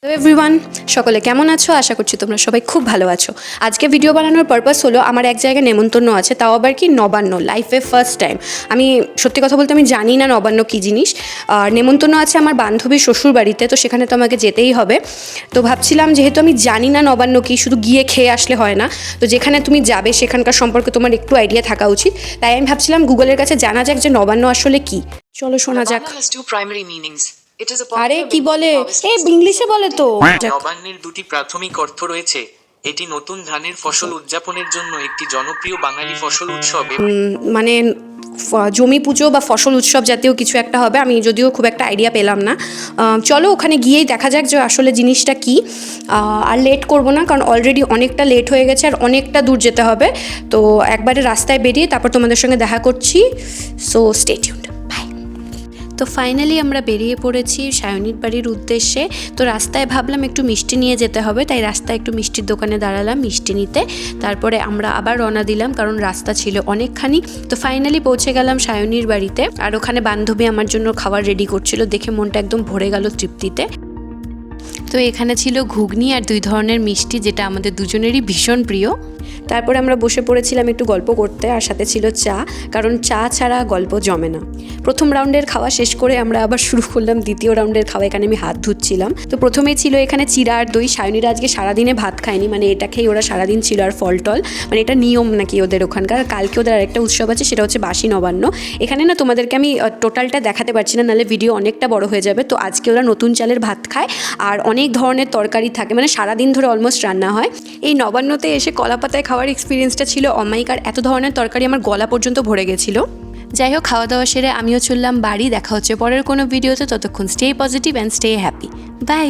Hello everyone, সকলে কেমন আছো? আশা করছি তোমরা সবাই খুব ভালো আছো। আজকে ভিডিও বানানোর পারপাস হলো আমার এক জায়গায় নেমন্তন্ন আছে, তাও আবার কি নবান্ন, লাইফে ফার্স্ট টাইম। আমি সত্যি কথা বলতে আমি জানি না নবান্ন কী জিনিস। আর নেমন্তন্ন আছে আমার বান্ধবীর শ্বশুর বাড়িতে, তো সেখানে তো আমাকে যেতেই হবে। তো ভাবছিলাম যেহেতু আমি জানি না নবান্ন কী, শুধু গিয়ে খেয়ে আসলে হয় না, তো যেখানে তুমি যাবে সেখানকার সম্পর্কে তোমার একটু আইডিয়া থাকা উচিত। তাই আমি ভাবছিলাম গুগলের কাছে জানা যাক যে নবান্ন আসলে কী। চলো শোনা যাক। আরে কি বলে, ইংলিশে বলে তো। নবান্নের দুটি প্রাথমিক অর্থ রয়েছে। এটি নতুন ধানের ফসল উদযাপনের জন্য একটি জনপ্রিয় বাঙালি ফসল উৎসব। মানে জমি পুজো বা ফসল উৎসব জাতীয় কিছু একটা হবে, আমি যদিও খুব একটা আইডিয়া পেলাম না। চলো ওখানে গিয়েই দেখা যাক যে আসলে জিনিসটা কী। আর লেট করব না, কারণ অলরেডি অনেকটা লেট হয়ে গেছে আর অনেকটা দূর যেতে হবে। তো একবারে রাস্তায় বেরিয়ে তারপর তোমাদের সঙ্গে দেখা করছি। So stay tuned. তো ফাইনালি আমরা বেরিয়ে পড়েছি সায়নীর বাড়ির উদ্দেশ্যে। তো রাস্তায় ভাবলাম একটু মিষ্টি নিয়ে যেতে হবে, তাই রাস্তায় একটু মিষ্টির দোকানে দাঁড়ালাম মিষ্টি নিতে। তারপরে আমরা আবার রওনা দিলাম, কারণ রাস্তা ছিল অনেকখানি। তো ফাইনালি পৌঁছে গেলাম সায়নীর বাড়িতে, আর ওখানে বান্ধবী আমার জন্য খাবার রেডি করছিল, দেখে মনটা একদম ভরে গেল তৃপ্তিতে। তো এখানে ছিল ঘুগনি আর 2 ধরনের মিষ্টি, যেটা আমাদের দুজনেরই ভীষণ প্রিয়। তারপরে আমরা বসে পড়েছিলাম একটু গল্প করতে, আর সাথে ছিল চা, কারণ চা ছাড়া গল্প জমে না। প্রথম রাউন্ডের খাওয়া শেষ করে আমরা আবার শুরু করলাম দ্বিতীয় রাউন্ডের খাওয়া। এখানে আমি হাত ধুচ্ছিলাম। তো প্রথমেই ছিল এখানে চিড়া আর দই। সায়নীরা আজকে সারাদিনে ভাত খায়নি, মানে এটা খেয়ে ওরা সারাদিন ছিল, আর ফল টল, মানে এটা নিয়ম নাকি ওদের ওখানকার। কালকে ওদের আরেকটা উৎসব আছে, সেটা হচ্ছে বাসি নবান্ন। এখানে না তোমাদেরকে আমি টোটালটা দেখাতে পারছি না, নাহলে ভিডিও অনেকটা বড় হয়ে যাবে। তো আজকে ওরা নতুন চালের ভাত খায় আর অনেক ধরনের তরকারি থাকে, মানে সারাদিন ধরে অলমোস্ট রান্না হয়। এই নবান্নতে এসে কলাপাতায় খাওয়ার এক্সপিরিয়েন্সটা ছিল অমায়িক, আর এত ধরনের তরকারি আমার গলা পর্যন্ত ভরে গেছিলো। যাই হোক, খাওয়া দাওয়া সেরে আমিও চললাম বাড়ি। দেখা হচ্ছে পরের কোনো ভিডিওতে। ততক্ষণ stay positive and stay happy. By.